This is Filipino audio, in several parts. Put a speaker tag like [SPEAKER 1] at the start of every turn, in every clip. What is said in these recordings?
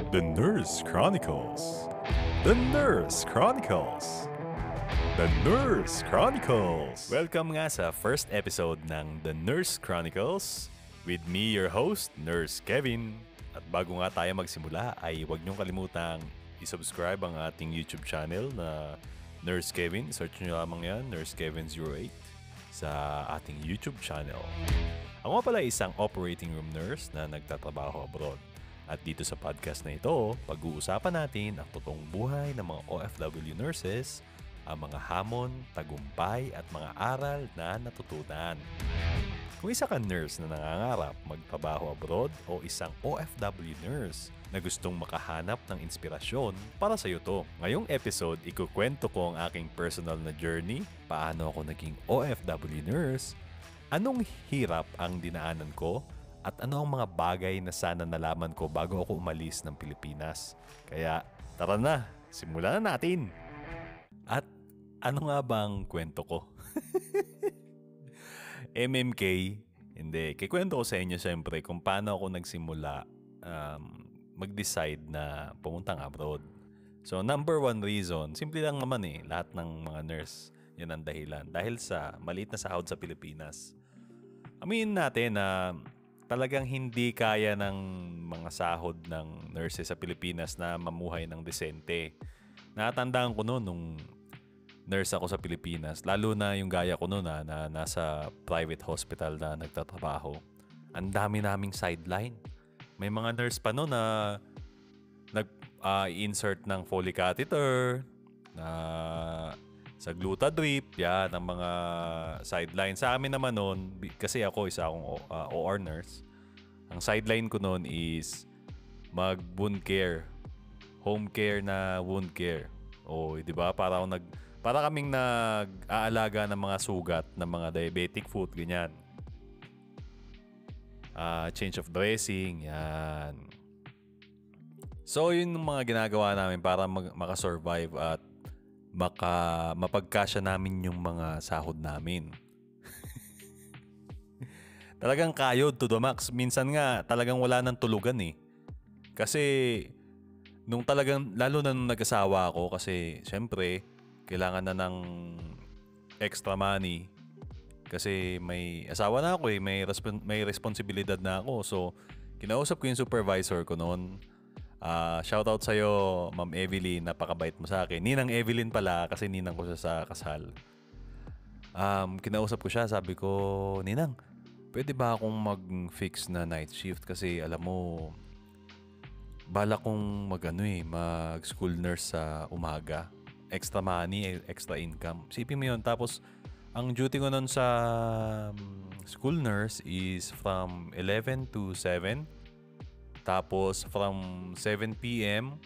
[SPEAKER 1] The Nurse Chronicles. The Nurse Chronicles. The Nurse Chronicles. Welcome nga sa first episode ng The Nurse Chronicles with me, your host, Nurse Kevin. At bago nga tayo magsimula ay huwag niyong kalimutang i-subscribe ang ating YouTube channel na Nurse Kevin. Search niyo lamang yan, Nurse Kevin 08 sa ating YouTube channel. Ako pala isang operating room nurse na nagtatrabaho abroad. At dito sa podcast na ito, pag-uusapan natin ang totoong buhay ng mga OFW nurses, ang mga hamon, tagumpay at mga aral na natutunan. Kung isa kang nurse na nangangarap magtrabaho abroad o isang OFW nurse na gustong makahanap ng inspirasyon, para sa iyo to. Ngayong episode, ikukwento ko ang aking personal na journey, paano ako naging OFW nurse, anong hirap ang dinaanan ko, at ano ang mga bagay na sana nalaman ko bago ako umalis ng Pilipinas. Kaya tara na, simulan na natin! At ano nga bang kwento ko? MMK, hindi. Kikwento ko sa inyo siyempre kung paano ako nagsimula mag-decide na pumuntang abroad. So number one reason, simple lang naman lahat ng mga nurse, yan ang dahilan. Dahil sa maliit na sahod sa Pilipinas. Aminin natin na talagang hindi kaya ng mga sahod ng nurses sa Pilipinas na mamuhay ng desente. Natandaan ko noon nung nurse ako sa Pilipinas, lalo na yung gaya ko noon na nasa private hospital na nagtatrabaho. Ang dami naming sideline. May mga nurse pa noon na nag-insert ng Foley catheter, na sa gluta drip, yan, ang mga sideline. Sa amin naman noon, kasi ako isa akong OR nurse, ang sideline ko noon is mag-wound care. Home care na wound care. O, di ba? Para kaming nag-aalaga ng mga sugat ng mga diabetic foot, ganyan. Change of dressing, yan. So, yun yung mga ginagawa namin para makasurvive at mapagkasya namin yung mga sahod namin. Talagang kayod to the max. Minsan nga talagang wala nang tulugan Kasi nung talagang, lalo na nung nag-asawa ako, kasi syempre kailangan na ng extra money. Kasi may asawa na ako may responsibilidad na ako. So kinausap ko yung supervisor ko noon. Shoutout sa'yo, Ma'am Evelyn, napakabait mo sa akin. Ninang Evelyn pala, kasi ninang ko siya sa kasal. Kinausap ko siya, sabi ko, Ninang, pwede ba akong mag-fix na night shift? Kasi alam mo, bala kong mag-school nurse sa umaga. Extra money, extra income. Sipin mo yun. Tapos, ang duty ko nun sa school nurse is from 11 to 7. Tapos from 7 p.m.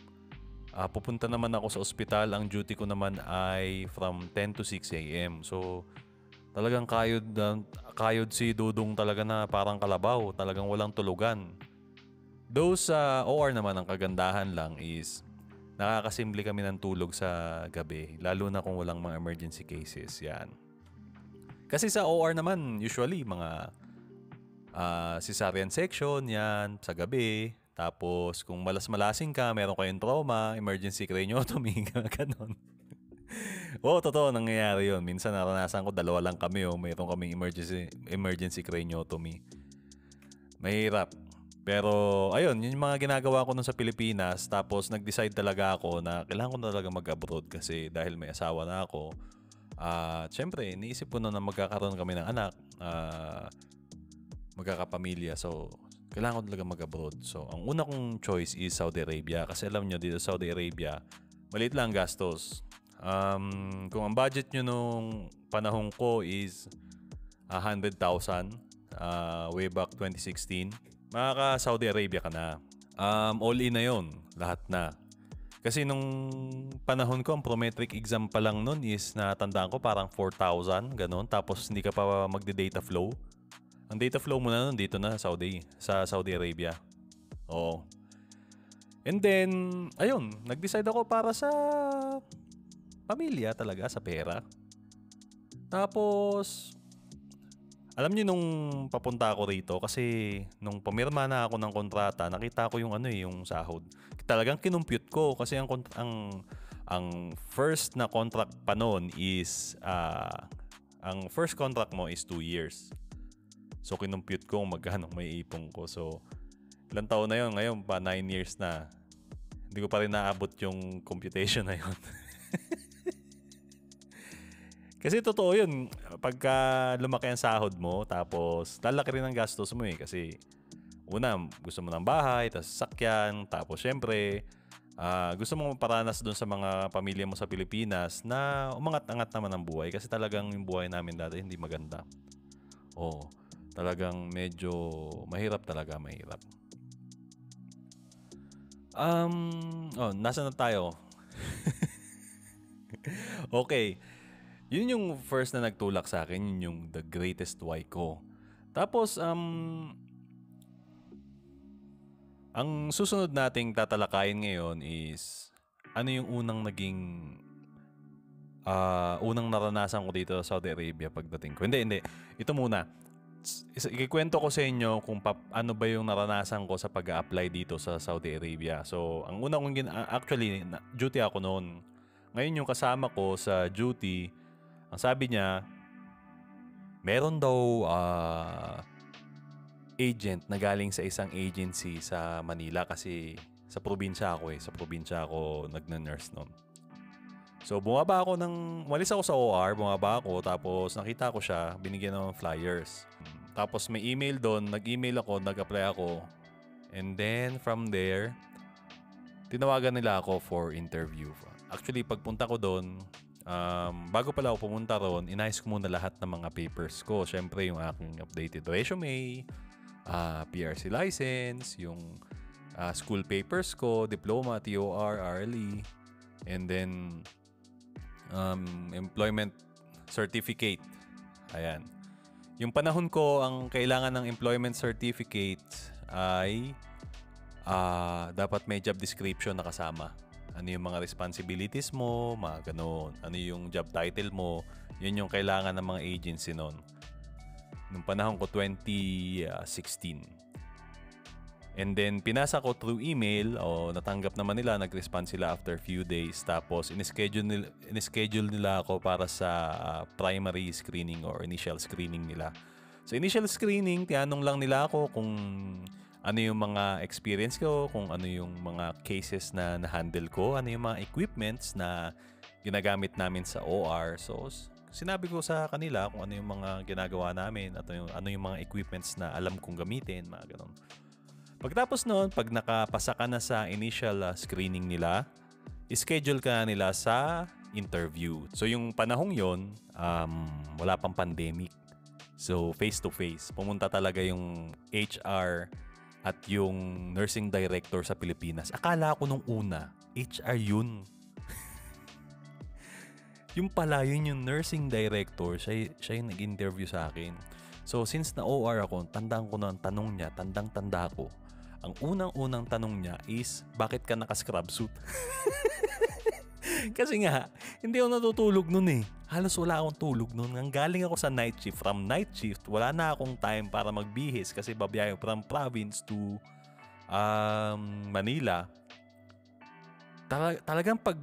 [SPEAKER 1] Pupunta naman ako sa ospital. Ang duty ko naman ay from 10 to 6 a.m. So talagang kayod si Dudong talaga na parang kalabaw. Talagang walang tulugan. Though sa OR naman ang kagandahan lang is nakakasimple kami ng tulog sa gabi. Lalo na kung walang mga emergency cases. Yan. Kasi sa OR naman usually mga cesarean section, yan, sa gabi. Tapos, kung malas-malasing ka, meron kayong trauma, emergency craniotomy, gano'n. Oo, totoo, nangyayari yun. Minsan naranasan ko, 2 lang kami, mayroon kaming emergency craniotomy. Mahirap. Pero, ayun, yun yung mga ginagawa ko nun sa Pilipinas. Tapos, nag-decide talaga ako na kailangan ko na talaga mag-abroad kasi dahil may asawa na ako. Siyempre, iniisip ko na magkakaroon kami ng anak. Magkakapamilya. So, kailangan ko talaga mag-abroad. So, ang una kong choice is Saudi Arabia. Kasi alam nyo, dito sa Saudi Arabia, maliit lang gastos. Kung ang budget nyo nung panahon ko is 100,000 way back 2016, makaka-Saudi Arabia ka na. All in na yon, lahat na. Kasi nung panahon ko, ang prometric exam pa lang nun is natandaan ko parang 4,000, ganon. Tapos hindi ka pa magde-data flow. Ang data flow mo na nun dito na sa Saudi Arabia. Oo. And then, ayun, nag-decide ako para sa pamilya talaga, sa pera. Tapos, Alam niyo nung papunta ako rito kasi nung pumirma na ako ng kontrata, nakita ko yung ano eh, yung sahod. Talagang kinumpute ko kasi ang first na contract pa noon is ang first contract mo is 2 years. So kinumpute ko kung magkano may ipon ko. So ilang taon na yun? Ngayon pa 9 years na. Hindi ko pa rin naabot yung computation na yun. Kasi totoo yun, pagka lumaki ang sahod mo, tapos lalaki rin ang gastos mo eh. Kasi una, gusto mo ng bahay, tapos sasakyan, tapos syempre, gusto mo maparanas doon sa mga pamilya mo sa Pilipinas na umangat-angat naman ang buhay. Kasi talagang yung buhay namin dati hindi maganda. Oo, talagang medyo mahirap talaga, mahirap. Nasa na tayo? Okay. Yun yung first na nagtulak sa akin, yun yung The Greatest Why ko. Tapos, ang susunod nating tatalakayin ngayon is ano yung unang naranasan ko dito sa Saudi Arabia pagdating ko. Hindi. Ito muna. Ikikwento ko sa inyo kung ano ba yung naranasan ko sa pag-a-apply dito sa Saudi Arabia. So, ang una kong actually, duty ako noon. Ngayon yung kasama ko sa duty, ang sabi niya, meron daw agent na galing sa isang agency sa Manila kasi sa probinsya ako eh. Sa probinsya ako nagna-nurse noon. So umalis ako sa OR, bumaba ako, tapos nakita ko siya, binigyan ng flyers. Tapos may email doon, nag-email ako, nag-apply ako. And then from there, tinawagan nila ako for interview. Actually, pagpunta ko doon, bago pala ako pumunta roon, inayos ko muna lahat ng mga papers ko. Siyempre, yung aking updated resume, PRC license, yung school papers ko, diploma, TOR, RLE, and then employment certificate. Ayan. Yung panahon ko, ang kailangan ng employment certificate ay dapat may job description na kasama. Ano yung mga responsibilities mo, mga gano'n. Ano yung job title mo. Yun yung kailangan ng mga agency noon. Nung panahon ko, 2016. And then, pinasa ko through email. Natanggap naman nila. Nag-respond sila after few days. Tapos, in-schedule nila ako para sa primary screening or initial screening nila. So, initial screening, tinanong lang nila ako kung ano yung mga experience ko, kung ano yung mga cases na na-handle ko, ano yung mga equipments na ginagamit namin sa OR. So, sinabi ko sa kanila kung ano yung mga ginagawa namin at ano yung mga equipments na alam kong gamitin, mga ganun. Pagtapos noon, pag nakapasa ka na sa initial screening nila, schedule ka nila sa interview. So, yung panahong yon, wala pang pandemic. So, face-to-face. Pumunta talaga yung HR at yung nursing director sa Pilipinas. Akala ko nung una, HR yun. Yung pala, yun yung nursing director. Siya yung nag-interview sa akin. So, since na OR ako, tandaan ko na ang tanong niya, tandang-tanda ko. Ang unang-unang tanong niya is, bakit ka naka-scrub suit? Kasi nga, hindi ako natutulog nun eh. Halos wala akong tulog nun. Ang galing ako sa night shift. From night shift, wala na akong time para magbihis kasi babiyahe from province to Manila. Talagang pag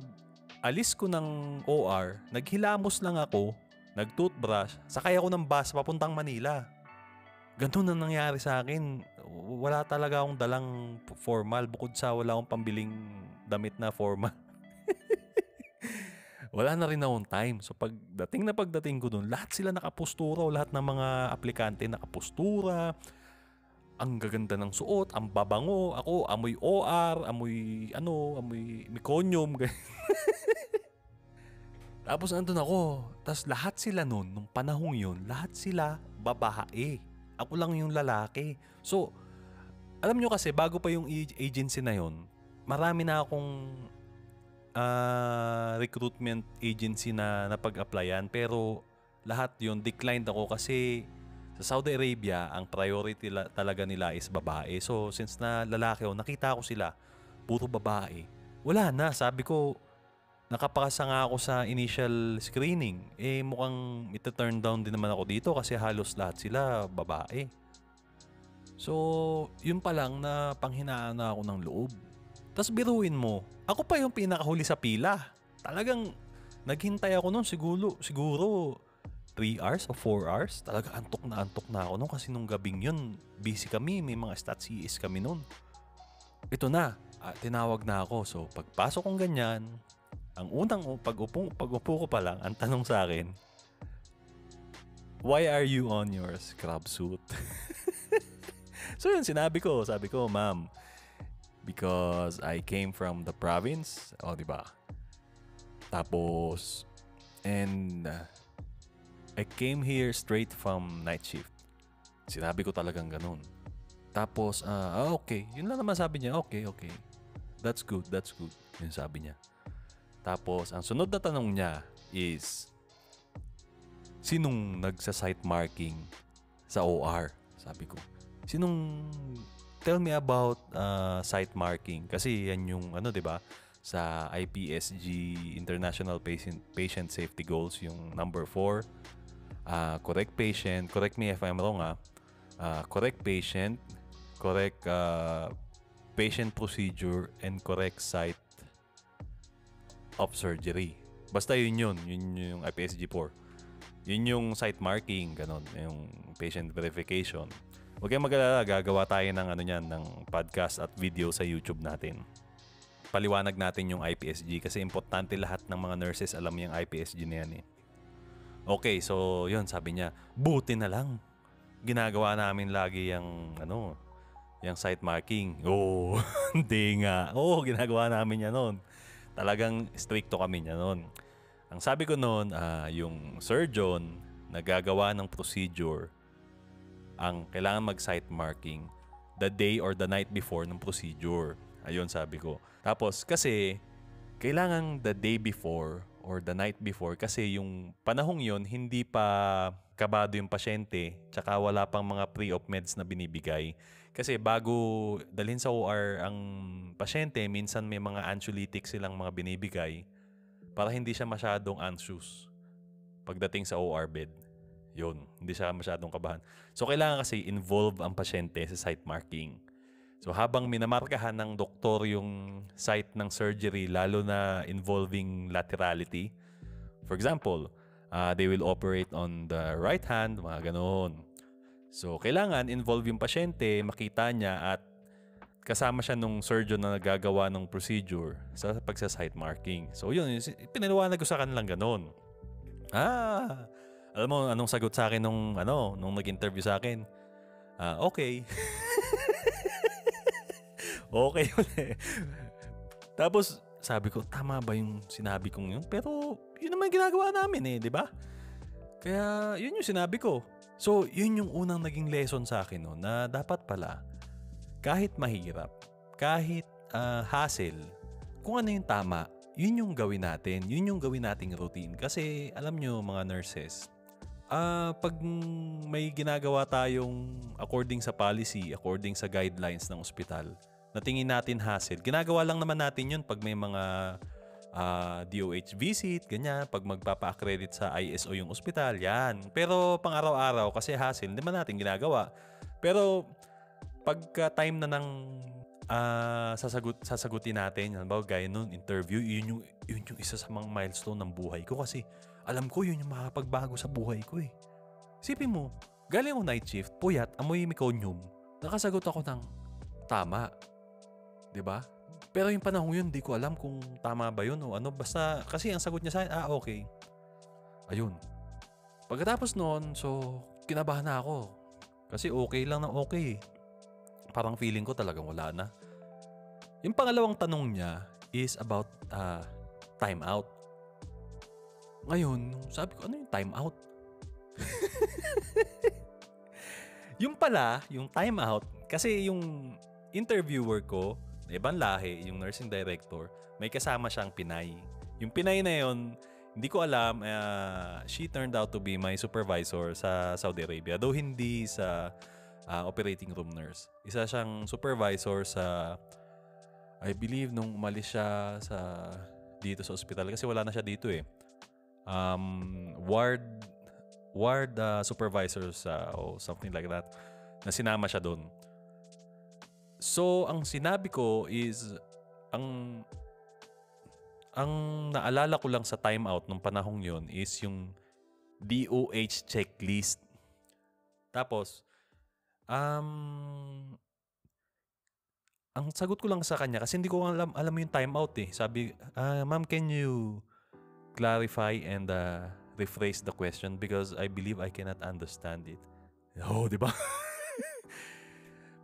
[SPEAKER 1] alis ko ng OR, naghilamos lang ako, nag-toothbrush, sakay ako ng bus papuntang Manila. Ganun na nangyari sa akin. Wala talaga akong dalang formal bukod sa wala akong pambiling damit na formal. Wala na rin akong time. So pagdating ko dun, lahat sila nakapustura o lahat ng mga aplikante nakapustura. Ang gaganda ng suot, ang babango. Ako, amoy OR, amoy meconium. Tapos andun ako. Tapos lahat sila nun, nung panahong yun, lahat sila babae. Ako lang yung lalaki. So, alam nyo kasi, bago pa yung agency na yun, marami na akong recruitment agency na napag-applyan. Pero lahat yun, declined ako kasi sa Saudi Arabia, ang priority talaga nila is babae. So, since na lalaki ako, nakita ko sila, puro babae. Wala na, sabi ko, nakapasa nga ako sa initial screening. Mukhang ita-turn down din naman ako dito kasi halos lahat sila babae. So, yun pa lang na panghinaan na ako ng loob. Tapos biruin mo, ako pa yung pinakahuli sa pila. Talagang naghintay ako nun siguro 3 hours o 4 hours. Talaga antok na ako nun kasi nung gabing yun, busy kami, may mga stat CS kami nun. Ito na, tinawag na ako. So, pagpasok kong ganyan, ang unang pag-upo ko pa lang, ang tanong sa akin, why are you on your scrub suit? So yun, sabi ko, ma'am, because I came from the province, diba? Tapos, and I came here straight from night shift. Sinabi ko talagang ganun. Tapos, okay. Yun lang naman sabi niya, okay. That's good. Yun sabi niya. Tapos, ang sunod na tanong niya is, sinong nagsa-site marking sa OR? Sabi ko. Tell me about site marking. Kasi yan yung, diba? Sa IPSG, International Patient Safety Goals, yung number 4. Correct patient. Correct me if I'm wrong, correct patient, correct patient procedure, and correct site of surgery. Basta yun yung IPSG 4. Yun yung site marking, ganon, yung patient verification. Huwag kayong mag-alala, gagawa tayo ng podcast at video sa YouTube natin. Paliwanag natin yung IPSG kasi importante lahat ng mga nurses alam yung IPSG na yan . Okay, so yun, sabi niya, buti na lang. Ginagawa namin lagi yung site marking. Hindi nga. Ginagawa namin yan noon. Talagang stricto kami niya noon. Ang sabi ko noon, yung surgeon na gagawa ng procedure, ang kailangan mag-site marking the day or the night before ng procedure. Ayun, sabi ko. Tapos, kasi, kailangan the day before or the night before kasi yung panahong yun, hindi pa kabado yung pasyente tsaka wala pang mga pre-op meds na binibigay. Kasi bago dalhin sa OR ang pasyente, minsan may mga anxiolytics silang mga binibigay para hindi siya masyadong anxious pagdating sa OR bed. Yun, hindi siya masyadong kabahan. So, kailangan kasi involve ang pasyente sa site marking. So, habang minamarkahan ng doktor yung site ng surgery, lalo na involving laterality, for example, they will operate on the right hand, mga ganoon. So, kailangan involve yung pasyente, makita niya at kasama siya nung surgeon na nagagawa ng procedure sa pagsa-site marking. So, yun, pinaliwanag ko sa kanilang ganoon. Alam mo, anong sagot sa akin nung nag-interview sa akin? Okay. Okay ulit. Tapos, sabi ko, tama ba yung sinabi kong yun? Pero, yun naman ginagawa namin di ba? Kaya, yun yung sinabi ko. So, yun yung unang naging lesson sa akin na dapat pala, kahit mahirap, kahit hassle, kung ano yung tama, yun yung gawin natin. Yun yung gawin nating routine. Kasi, alam nyo, mga nurses, pag may ginagawa tayong according sa policy, according sa guidelines ng ospital, na tingin natin hassle, ginagawa lang naman natin yun pag may mga DOH visit, ganyan, pag magpapa-accredit sa ISO yung ospital, yan. Pero pang araw-araw, kasi hassle, hindi man natin ginagawa. Pero pagka time na ng sasagutin natin, halimbawa gaya nun, interview, yun yung isa sa mga milestone ng buhay ko kasi alam ko yun yung makapagbago sa buhay ko Isipin mo, galing ako night shift, puyat, amoy meconium, nakasagot ako ng tama. Diba? Pero yung panahon yun, di ko alam kung tama ba yun o ano. Basta, kasi ang sagot niya sa akin, okay. Ayun. Pagkatapos noon, so, kinabahan na ako. Kasi okay lang na okay. Parang feeling ko talagang wala na. Yung pangalawang tanong niya is about time out. Ngayon, sabi ko, ano yung time out? Yung pala, yung time out, kasi yung interviewer ko, ibang lahi, yung nursing director, may kasama siyang Pinay. Yung Pinay na yun, hindi ko alam, she turned out to be my supervisor sa Saudi Arabia. Though hindi sa operating room nurse. Isa siyang supervisor sa, I believe, nung umalis siya sa dito sa ospital kasi wala na siya dito eh. Ward supervisors o something like that na sinama siya doon. So, ang sinabi ko is ang naalala ko lang sa timeout nung panahong yon is yung DOH checklist. Tapos, ang sagot ko lang sa kanya kasi hindi ko alam mo yung timeout eh. Sabi, ma'am, can you clarify and rephrase the question because I believe I cannot understand it. Oh, di ba?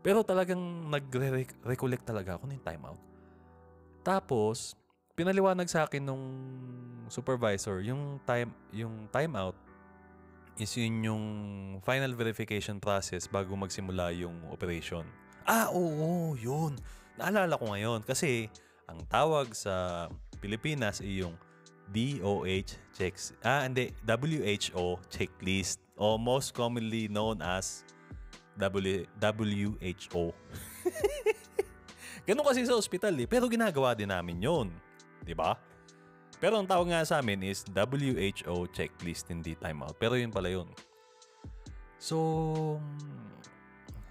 [SPEAKER 1] Pero talagang nagre-recollect talaga ako ng timeout. Tapos, pinaliwanag sa akin nung supervisor, yung timeout is yun yung final verification process bago magsimula yung operation. Oo, yun. Naalala ko ngayon kasi ang tawag sa Pilipinas ay yung WHO checklist o most commonly known as WHO. Ganun kasi sa ospital eh, pero ginagawa din namin yun. Diba? Pero ang tawag nga sa amin is WHO checklist, hindi timeout. Pero yun pala yun. So,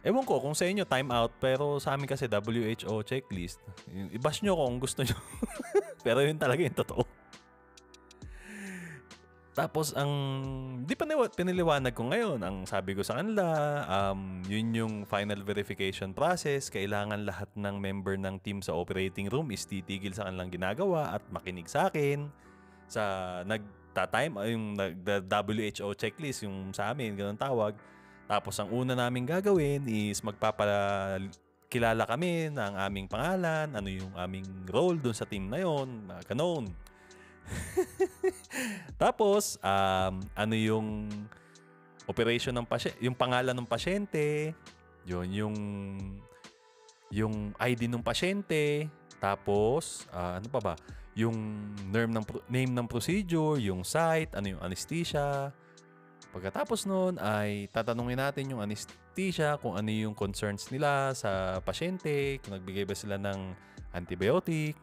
[SPEAKER 1] ewan ko kung sa inyo timeout, pero sa amin kasi WHO checklist. I-bash nyo kung gusto nyo. Pero yun talaga yung totoo. Tapos di pa piniliwanag ko ngayon, ang sabi ko sa kanila, yun yung final verification process. Kailangan lahat ng member ng team sa operating room is titigil sa kanilang ginagawa at makinig sa akin. Sa yung WHO checklist, yung sa amin, ganun tawag. Tapos ang una namin gagawin is magpapakilala kami ng aming pangalan, ano yung aming role dun sa team na yun, ganun. Tapos, ano yung operation ng pasyente, yung pangalan ng pasyente, yun, yung ID ng pasyente, tapos, ano pa ba? Yung name ng procedure, yung site, ano yung anesthesia. Pagkatapos nun ay tatanungin natin yung anesthesia kung ano yung concerns nila sa pasyente, kung nagbigay ba sila ng antibiotic.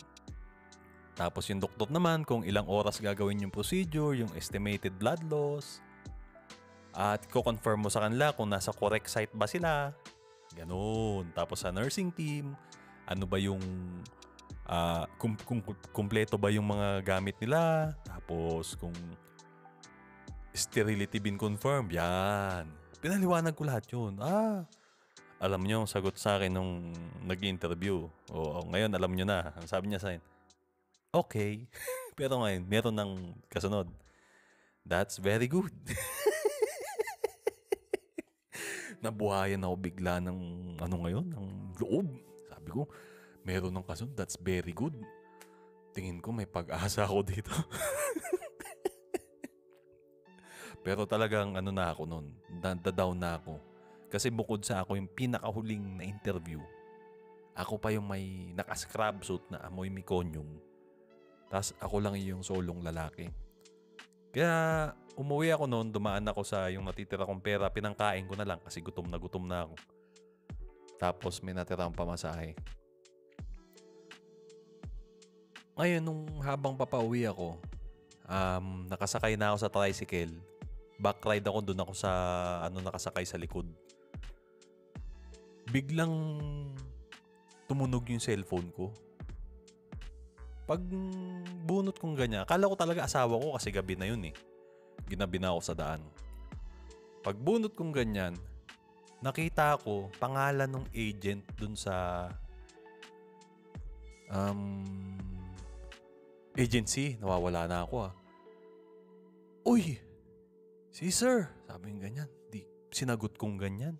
[SPEAKER 1] Tapos yung doktor naman kung ilang oras gagawin yung procedure, yung estimated blood loss. At ko-confirm mo sa kanila kung nasa correct site ba sila. Ganun. Tapos sa nursing team, ano ba yung kung kumpleto ba yung mga gamit nila. Tapos kung sterility been confirmed. Yan. Pinaliwanag ko lahat yun. Alam nyo, sagot sa akin nung nag-interview. Ngayon alam nyo na. Ang sabi niya sa akin, okay. Pero ngayon, meron ng kasunod. That's very good. Nabuhayan ako bigla ng ng loob. Sabi ko, meron ng kasunod. That's very good. Tingin ko may pag-asa ako dito. Pero talagang na ako nun. Down na ako. Kasi bukod sa ako yung pinakahuling na interview, ako pa yung may naka-scrub suit na amoy meconium. Tapos ako lang yung solong lalaki. Kaya umuwi ako noon, dumaan ako sa yung natitira kong pera, pinangkain ko na lang kasi gutom na ako. Tapos may natirang pamasahe. Ngayon, nung habang papauwi ako, nakasakay na ako sa tricycle. Backride ako, doon ako sa nakasakay sa likod. Biglang tumunog yung cellphone ko. Pag bunot kong ganyan, akala ko talaga asawa ko kasi gabi na yun eh. Ginabi na ako sa daan. Pag bunot kong ganyan, nakita ko pangalan ng agent dun sa agency. Nawawala na ako Uy! Si sir! Sabi ng ganyan. Sinagot kong ganyan.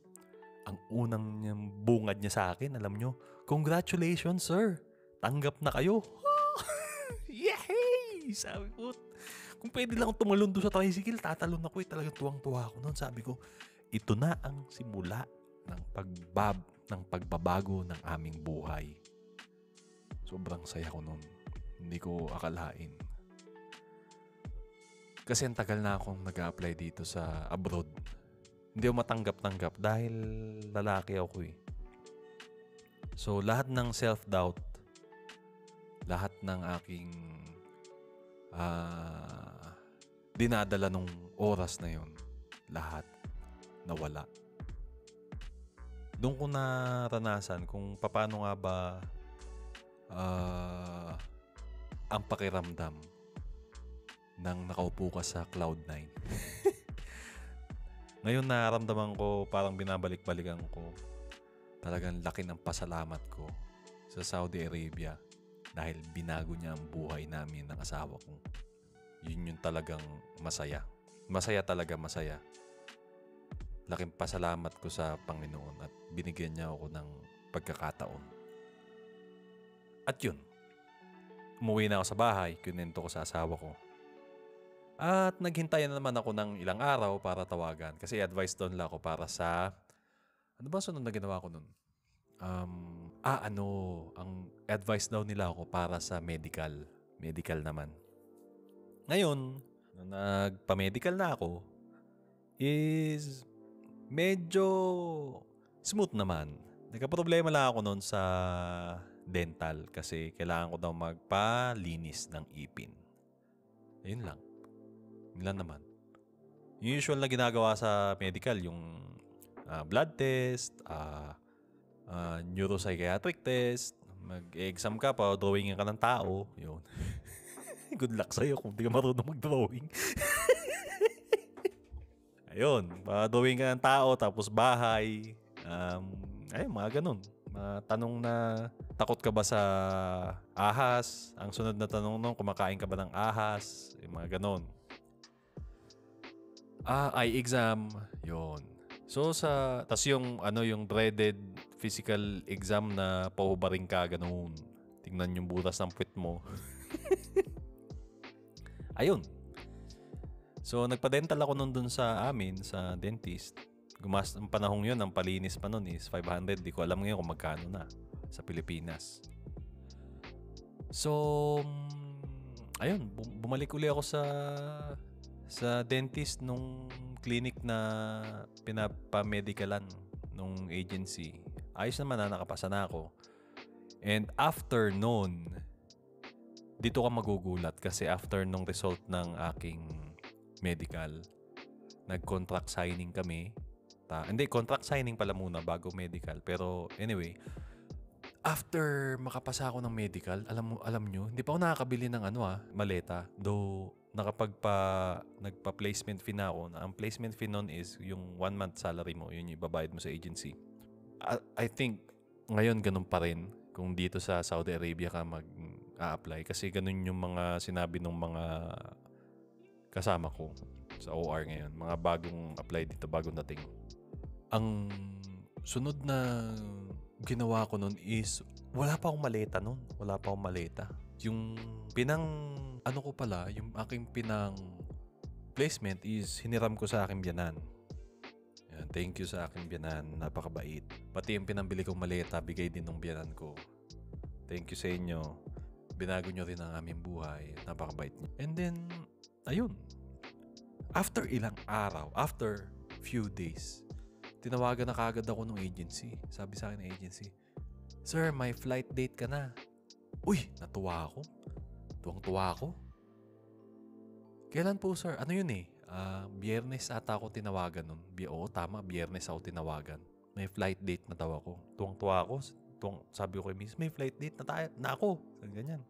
[SPEAKER 1] Ang unang bungad niya sa akin, alam nyo, congratulations sir! Tanggap na kayo! Yay! Sabi ko, kung pwede lang tumalon doon sa tricycle, tatalon ako Talagang tuwang-tuwa ako noon. Sabi ko, ito na ang simula ng pagbabago ng aming buhay. Sobrang saya ko noon. Hindi ko akalain. Kasi ang tagal na akong nag-a-apply dito sa abroad. Hindi ako matanggap-tanggap dahil lalaki ako So, lahat ng self-doubt, lahat ng aking dinadala nung oras na yon, lahat nawala. Doon ko naranasan kung paano nga ba ang pakiramdam ng nakaupo ka sa Cloud9. Ngayon nararamdaman ko, parang binabalik-balikan ko, talagang laki ng pasalamat ko sa Saudi Arabia dahil binago niya ang buhay namin ng asawa ko. Yun yung talagang masaya. Masaya talaga, masaya. Laking pasalamat ko sa Panginoon at binigyan niya ako ng pagkakataon. At yun, umuwi na ako sa bahay, kinento ko sa asawa ko. At naghintay na naman ako ng ilang araw para tawagan. Kasi advice doon lang ako para sa... Ano ba sunod na ginawa ko nun? Ang advice daw nila ako para sa medical. Medical naman. Ngayon, nung nagpa-medical na ako, is medyo smooth naman. Nagka-problema lang ako nun sa dental kasi kailangan ko daw magpalinis ng ipin. Ayun lang. Ilan naman. Yung usual na ginagawa sa medical, yung blood test, neuropsychiatric test, mag-exam ka pa, drawingin ka ng tao, yun. Good luck sa'yo kung di ka marunong mag-drawing. Ayun, drawing ka ng tao, tapos bahay, ayun, mga ganun. Mga tanong na, takot ka ba sa ahas? Ang sunod na tanong nun, kumakain ka ba ng ahas? Yung mga ganun. Eye exam, yun. So tas yung dreaded physical exam na pahubaring ka ganun. Tingnan yung butas ng puwet mo. Ayun. So nagpa-dental ako nun dun sa amin, sa dentist. Ang panahong yun, ang palinis pa nun is 500. Di ko alam ngayon kung magkano na sa Pilipinas. So, ayun, bumalik uli ako sa dentist nung clinic na pinapamedicalan nung agency. Ayos naman na, nakapasa na ako. And after noon, dito ka magugulat kasi after nung result ng aking medical, nag-contract signing kami. Hindi, contract signing pala muna bago medical. Pero anyway, after makapasa ako ng medical, alam nyo, hindi pa ako nakakabili ng maleta. Though, nagpa-placement fee na ako. Ang placement fee nun is yung 1 month salary mo. Yun yung ibabayad mo sa agency. I think, ngayon ganun pa rin kung dito sa Saudi Arabia ka mag-a-apply. Kasi ganun yung mga sinabi ng mga kasama ko sa OR ngayon. Mga bagong apply dito, bagong dating. Ang sunod na ginawa ko nun is, wala pa akong maleta nun. Wala pa akong maleta. Yung yung aking pinang placement is hiniram ko sa aking biyanan. Yan, thank you sa aking biyanan. Napakabait. Pati yung pinambili kong maleta, bigay din ng biyanan ko. Thank you sa inyo. Binago nyo rin ang aming buhay. Napakabait nyo. And then, ayun. After ilang araw, after few days, tinawagan na kagad ako ng agency. Sabi sa akin ng agency, "Sir, may flight date ka na." Uy, natuwa ako. Tuwang-tuwa ako. Kailan po, sir? Ano yun eh? Biyernes ata ako tinawagan nun. Oo, tama. Biyernes ako tinawagan. May flight date na daw ako. Tuwang-tuwa ako. Sabi ko kay Miss, may flight date na ako. Ganyan.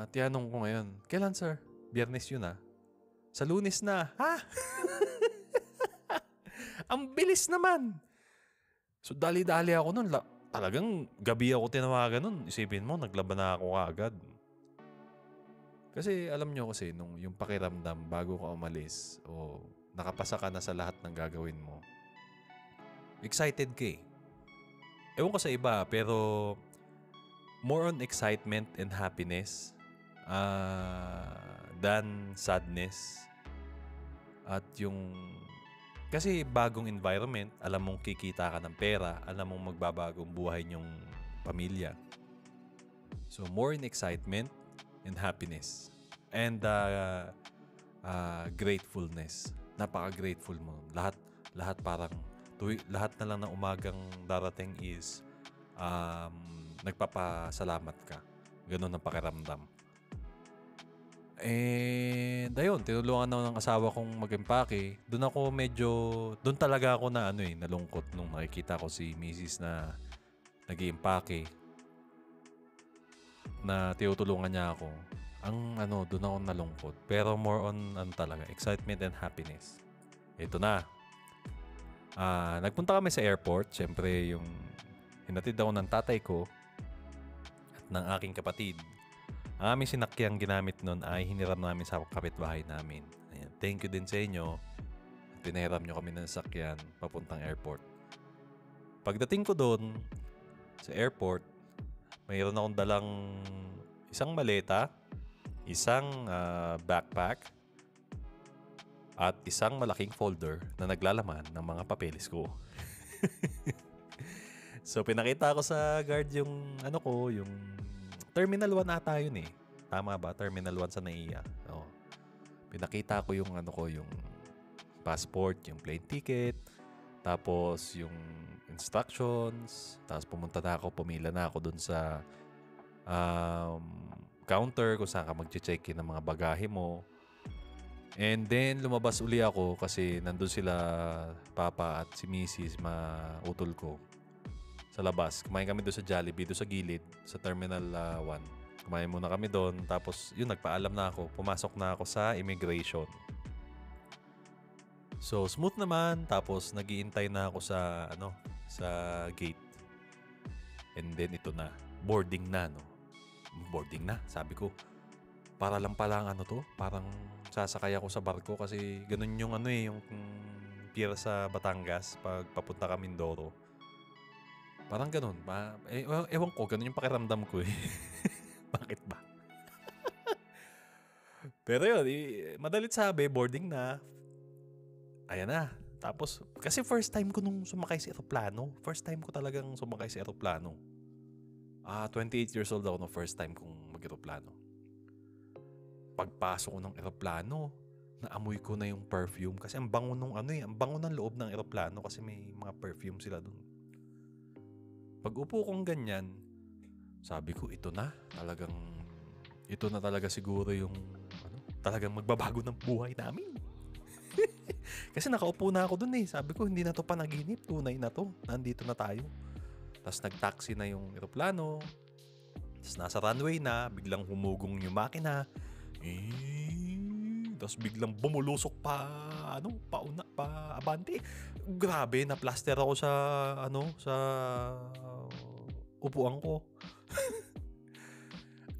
[SPEAKER 1] Tiyanong ko ngayon, kailan, sir? Biyernes yun Sa Lunes na. Ha? Ang bilis naman. So, dali-dali ako nun. Talagang gabi ako tinawagan nun. Isipin mo, naglaban na ako kaagad. Kasi alam nyo kasi, yung pakiramdam bago ka umalis o nakapasa ka na sa lahat ng gagawin mo, excited ka eh. Ewan ko sa iba, pero more on excitement and happiness than sadness. At kasi bagong environment, alam mong kikita ka ng pera, alam mong magbabagong buhay niyong pamilya. So, more in excitement and happiness. And gratefulness. Napaka-grateful mo. Lahat parang, lahat na lang ng umagang darating is nagpapasalamat ka. Ganun ang pakiramdam. And ayun, tinulungan ako ng asawa kong mag-empake. Doon talaga ako na nalungkot nung nakikita ko si Mrs. na nag-iimpake, na tinutulungan niya ako. Doon ako nalungkot. Pero more on talaga, excitement and happiness. Ito na. Nagpunta kami sa airport. Siyempre, yung hinatid ako ng tatay ko at ng aking kapatid. Ang aming sinakyang ginamit nun ay hiniram namin sa kapitbahay namin. Ayan. Thank you din sa inyo. Pinahiram nyo kami ng sakyan papuntang airport. Pagdating ko doon sa airport, mayroon akong dalang isang maleta, isang backpack, at isang malaking folder na naglalaman ng mga papeles ko. So, pinakita ko sa guard yung yung Terminal 1 ata yun eh. Tama ba? Terminal 1 sa NAIA. Oo. Pinakita ko yung yung passport, yung plane ticket, tapos yung instructions, tapos pumila na ako dun sa counter kung saan ka mag-check-in ng mga bagahe mo. And then, lumabas uli ako kasi nandun sila, Papa at si Mrs. mautol ko sa labas. Kumain kami doon sa Jollibee, doon sa gilid, sa Terminal 1. Kumain muna kami doon. Tapos, nagpaalam na ako. Pumasok na ako sa immigration. So, smooth naman. Tapos, nag-iintay na ako sa gate. And then, ito na. Boarding na, no? Boarding na. Sabi ko, para lang pala parang sasakay ako sa barko kasi ganun yung yung pier sa Batangas pag papunta ka Mindoro. Parang ganun. Ewan ko, ganun yung pakiramdam ko eh. Bakit ba? Pero yun, madalit sabi, boarding na. Ayan na. Tapos, kasi first time ko nung sumakay sa eroplano. First time ko talagang sumakay sa eroplano. 28 years old ako nung first time kong mag-eroplano. Pagpasok ko ng eroplano, naamoy ko na yung perfume. Kasi ang bango nung ang bango ng loob ng eroplano kasi may mga perfume sila dun. Pag upo kong ganyan, sabi ko, ito na talaga siguro yung talagang magbabago ng buhay namin. Kasi nakaupo na ako dun eh. Sabi ko, hindi na to panaginip, tunay na to. Nandito na tayo. Tapos nag-taxi na yung eroplano. Tapos nasa runway na, biglang humugong yung makina. Tapos biglang bumulusok pa abante. Grabe, na-plaster ako sa upuan ko.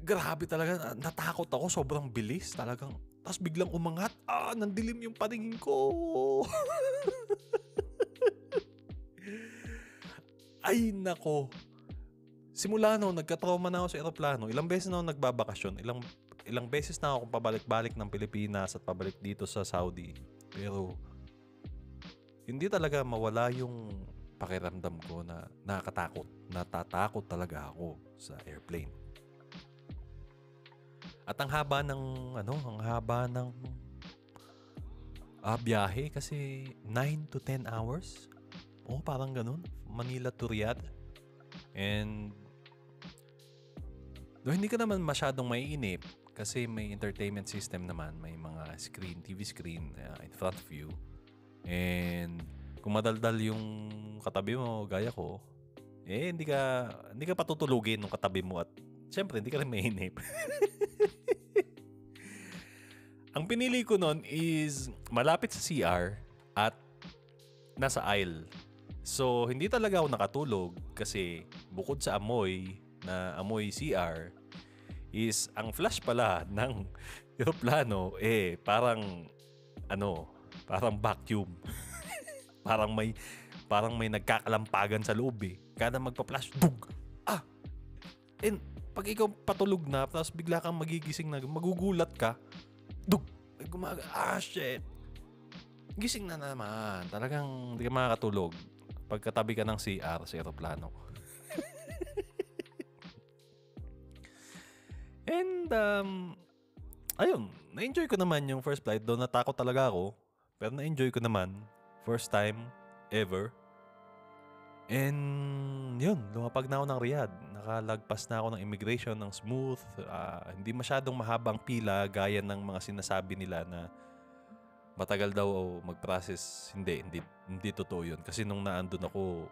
[SPEAKER 1] Grabe talaga, natakot ako, sobrang bilis talagang. Tapos biglang umangat, nandilim yung paningin ko. Ay nako. Simula nagka-trauma na ako sa eroplano. Ilang beses na ako nagbabakasyon. Ilang beses na ako pabalik-balik ng Pilipinas at pabalik dito sa Saudi. Pero hindi talaga mawala yung pakiramdam ko na nakakatakot. Natatakot talaga ako sa airplane. At ang haba ng biyahe kasi 9 to 10 hours. Parang ganun. Manila to Riyadh. And hindi ka naman masyadong maiinip kasi may entertainment system naman, may mga TV screen in front of you. And kung madaldal yung katabi mo, gaya ko, hindi ka patutulugin ng katabi mo at syempre hindi ka rin mainip. Ang pinili ko nun is malapit sa CR at nasa aisle. So, hindi talaga ako nakatulog kasi bukod sa amoy CR, is ang flash pala ng eroplano parang vacuum. parang may nagkakalampagan sa loob eh. Kada magpa-flash, dug! And pag ikaw patulog na, tapos bigla kang magigising na, magugulat ka, dug! Shit! Gising na naman. Talagang hindi ka makakatulog pagkatabi ka ng CR sa eroplano. And, ayun, na-enjoy ko naman yung first flight. Doon natakot talaga ako. Pero na-enjoy ko naman. First time ever. And, yun, lumapag na ako ng Riyadh. nakalagpas na ako ng immigration ng smooth. Hindi masyadong mahabang pila gaya ng mga sinasabi nila na matagal daw mag-process. Hindi totoo yun. Kasi nung naandun ako,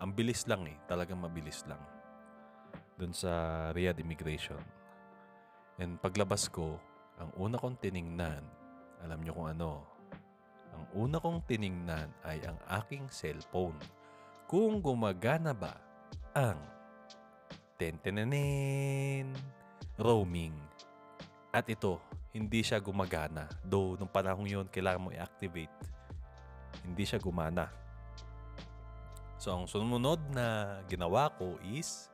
[SPEAKER 1] ang bilis lang talagang mabilis lang. Dun sa Riyadh Immigration. And paglabas ko, ang una kong tiningnan, alam nyo kung ano? Ang una kong tiningnan ay ang aking cellphone. Kung gumagana ba ang roaming. At ito, hindi siya gumagana. Though, nung panahon yun, kailangan mo i-activate. Hindi siya gumana. So, ang sumunod na ginawa ko is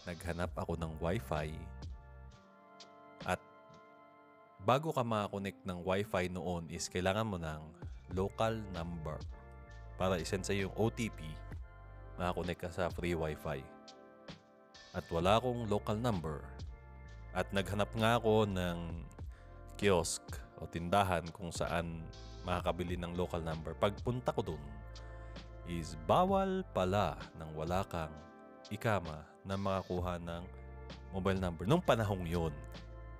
[SPEAKER 1] naghanap ako ng Wi-Fi. At bago ka makakonect ng Wi-Fi noon is kailangan mo ng local number para isend sa'yo yung OTP, makakonect ka sa free Wi-Fi. At wala akong local number. At naghanap nga ako ng kiosk o tindahan kung saan makakabili ng local number. Pagpunta ko dun is bawal pala nang wala kang ikama na makakuha ng mobile number. Nung panahong yon,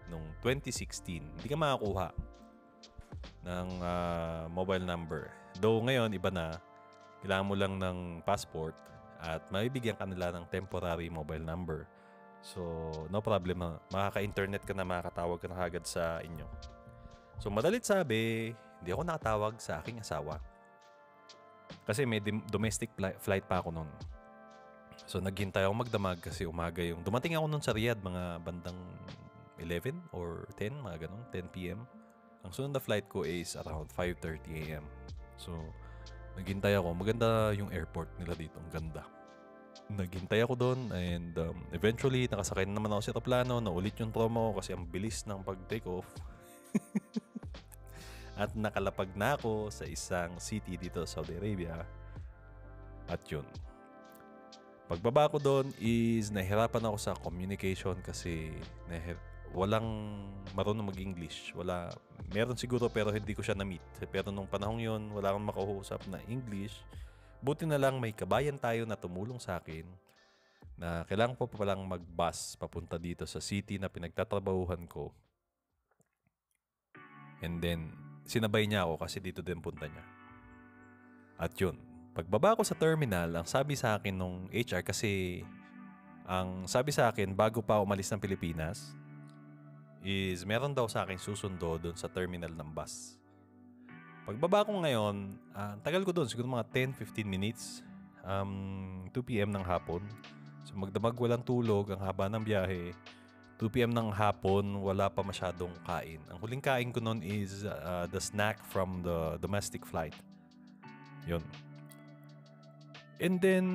[SPEAKER 1] nung 2016, hindi ka makakuha ng mobile number. Though ngayon, iba na. Kailangan mo lang ng passport at mabibigyan ka nila ng temporary mobile number. So, no problem. Makaka-internet ka na, makakatawag ka na agad sa inyo. So, madalit sabi, hindi ako nakatawag sa aking asawa. Kasi may domestic flight pa ako noon. So, naghintay ako magdamag kasi umaga yung... Dumating ako noon sa Riyadh, mga bandang 11 or 10, mga ganun, 10 p.m. Ang sunod na flight ko is around 5:30 a.m. So, naghintay ako. Maganda yung airport nila dito. Ang ganda. Naghintay ako doon and eventually nakasakay na naman ako sa aeroplano. Naulit yung trauma ko kasi ang bilis ng pag-take off. At nakalapag na ako sa isang city dito sa Saudi Arabia. At yun. Pagbaba ko doon is nahirapan ako sa communication kasi walang marunong mag-English. Meron siguro pero hindi ko siya na-meet. Pero nung panahong yun, wala akong makausap na English. Buti na lang may kabayan tayo na tumulong sa akin na kailangan ko pa palang mag-bus papunta dito sa city na pinagtatrabahuhan ko. And then, sinabay niya ako kasi dito din punta niya. At yun, pagbaba ko sa terminal, ang sabi sa akin nung HR kasi ang sabi sa akin bago pa umalis ng Pilipinas is meron daw sa akin susundo doon sa terminal ng bus. Pagbaba ko ngayon, tagal ko doon, siguro mga 10-15 minutes, 2 p.m. ng hapon. So magdamag walang tulog, ang haba ng biyahe. 2 p.m. ng hapon, wala pa masyadong kain. Ang huling kain ko noon is the snack from the domestic flight. Yun. And then,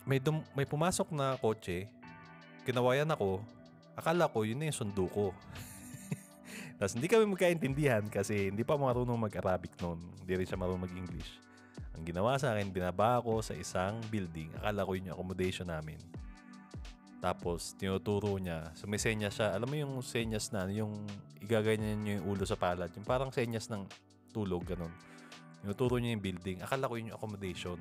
[SPEAKER 1] may pumasok na kotse, kinawayan ako, akala ko yun na yung sundo ko. Tapos hindi kami magkaintindihan kasi hindi pa marunong mag-Arabic noon. Hindi rin siya marunong mag-English. Ang ginawa sa akin, binaba ako sa isang building. Akala ko yun yung accommodation namin. Tapos, tinuturo niya. So, may senyas siya. Alam mo yung senyas na, yung igaganyan niyo yung ulo sa palad. Yung parang senyas ng tulog, ganun. Tinuturo niya yung building. Akala ko yun yung accommodation.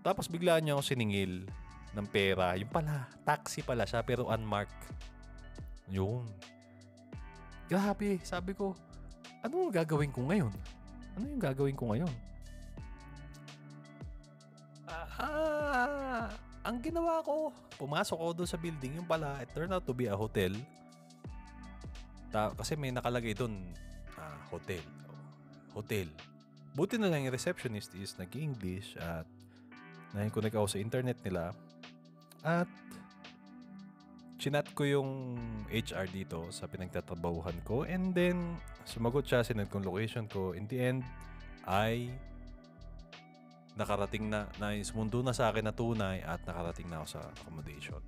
[SPEAKER 1] Tapos, biglaan niya ako siningil ng pera. Yung pala, taxi pala siya, pero unmarked. Yun. Grabe, sabi ko, ano yung gagawin ko ngayon? Ano yung gagawin ko ngayon? Ang ginawa ko, pumasok ako doon sa building, yung pala, it turned out to be a hotel. Kasi may nakalagay doon, hotel. Hotel. Buti na lang yung receptionist is nag-English at nai-connect ako sa internet nila. At chinat ko yung HR dito sa pinagtatrabahuhan ko and then sumagot siya, sinend kong location ko. In the end, ay nakarating na sumundo na sa akin na tunay at nakarating na ako sa accommodation.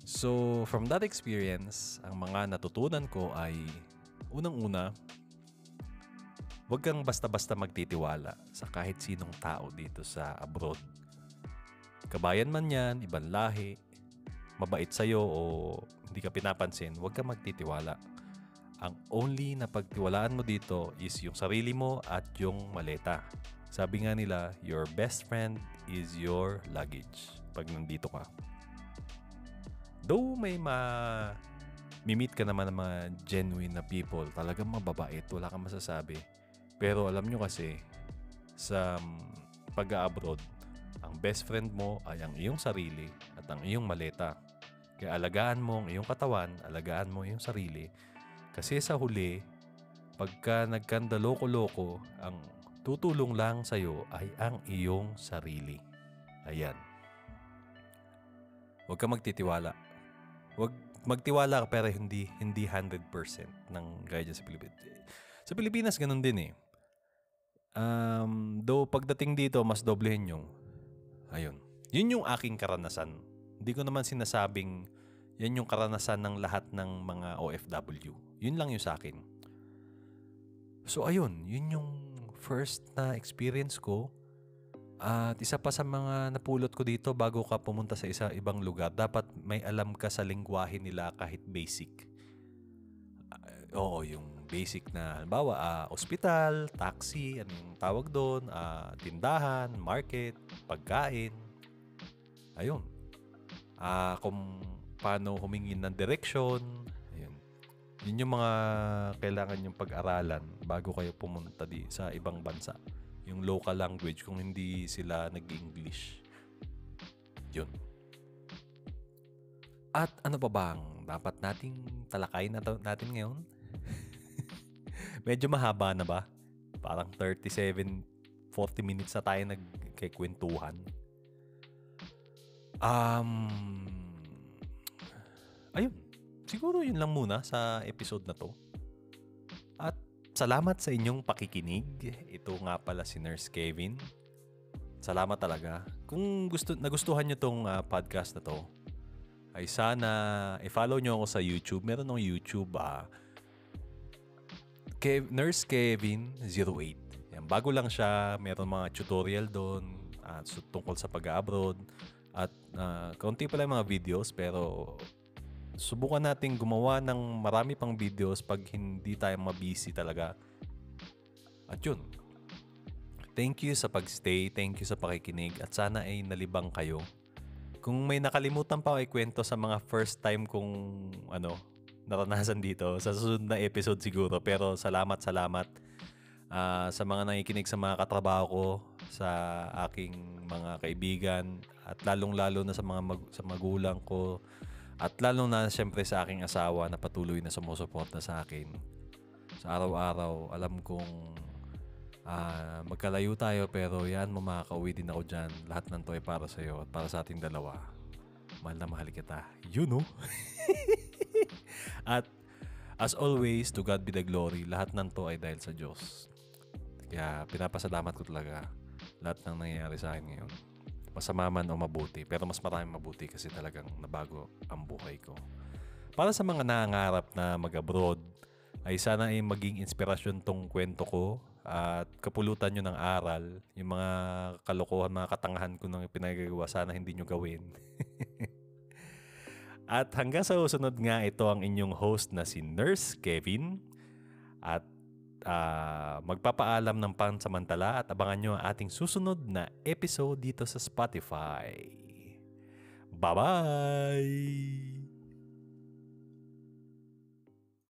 [SPEAKER 1] So, from that experience, ang mga natutunan ko ay unang-una, huwag kang basta-basta magtitiwala sa kahit sinong tao dito sa abroad. Kabayan man yan, ibang lahi, mabait sa'yo o hindi ka pinapansin, huwag kang magtitiwala. Ang only na pagtiwalaan mo dito is yung sarili mo at yung maleta. Sabi nga nila, your best friend is your luggage pag nandito ka. Though may mi-meet ka naman ng mga genuine na people, talagang mababait, wala kang masasabi. Pero alam nyo kasi, sa pag-abroad, ang best friend mo ay ang iyong sarili at ang iyong maleta. Kaya alagaan mo ang iyong katawan, alagaan mo iyong sarili. Kasi sa huli, pagka nagkanda loko-loko, ang tutulong lang sa'yo ay ang iyong sarili. Ayan. Huwag ka magtitiwala. Huwag magtiwala ka pero hindi 100% ng gaya dyan sa Pilipinas. Sa Pilipinas, ganun din eh. Though pagdating dito, mas doblehin yung ayun. Yun yung aking karanasan. Hindi ko naman sinasabing yan yung karanasan ng lahat ng mga OFW. Yun lang yung sa akin. So ayun, yun yung first na experience ko. At isa pa sa mga napulot ko dito bago ka pumunta sa ibang lugar, dapat may alam ka sa lengguwahe nila kahit basic. Oo, yung basic na halimbawa, ospital, taxi, anong tawag doon, tindahan, market, pagkain. Ayun. Kung paano humingin ng direksyon. Ayun. Yun yung mga kailangan yung pag-aralan bago kayo pumunta sa ibang bansa. Yung local language kung hindi sila nag-English. Yun. At ano pa bang dapat nating talakayin natin ngayon? Medyo mahaba na ba? Parang 37, 40 minutes na tayo nagkikwentuhan. Ayun. Siguro yun lang muna sa episode na to. At salamat sa inyong pakikinig. Ito nga pala si Nurse Kevin. Salamat talaga. Kung nagustuhan nyo tong podcast na to, ay sana i-follow nyo ako sa YouTube. Meron akong YouTube, Nurse Kevin 08. Yan, bago lang siya. Meron mga tutorial doon tungkol sa pag-abroad. At kaunti pala yung mga videos, pero subukan natin gumawa ng marami pang videos pag hindi tayo mabusy talaga. At yun. Thank you sa pagstay, thank you sa pakikinig, at sana ay nalibang kayo. Kung may nakalimutan pa ako ikwento sa mga first time kong naranasan dito, sa susunod na episode siguro. Pero salamat sa mga nakikinig, sa mga katrabaho ko, sa aking mga kaibigan, at lalong-lalo na sa magulang ko, at lalong na siyempre sa aking asawa na patuloy na sumusuporta sa akin. Sa araw-araw, alam kong magkalayo tayo, pero yan, makakauwi din ako dyan. Lahat ng to ay para sa'yo at para sa ating dalawa. Mahal na mahal kita. You know? At as always, to God be the glory. Lahat ng to ay dahil sa Diyos. Kaya pinapasalamat ko talaga lahat ng nangyayari sa akin ngayon. Masama man o mabuti, pero mas maraming mabuti kasi talagang nabago ang buhay ko. Para sa mga nangangarap na mag-abroad, ay sana ay maging inspirasyon tong kwento ko at kapulutan nyo ng aral. Yung mga kalokohan, mga katangahan ko nang pinagagawa, sana hindi nyo gawin. At hanggang sa susunod nga, ito ang inyong host na si Nurse Kevin. At magpapaalam ng pansamantala at abangan nyo ang ating susunod na episode dito sa Spotify. Bye-bye!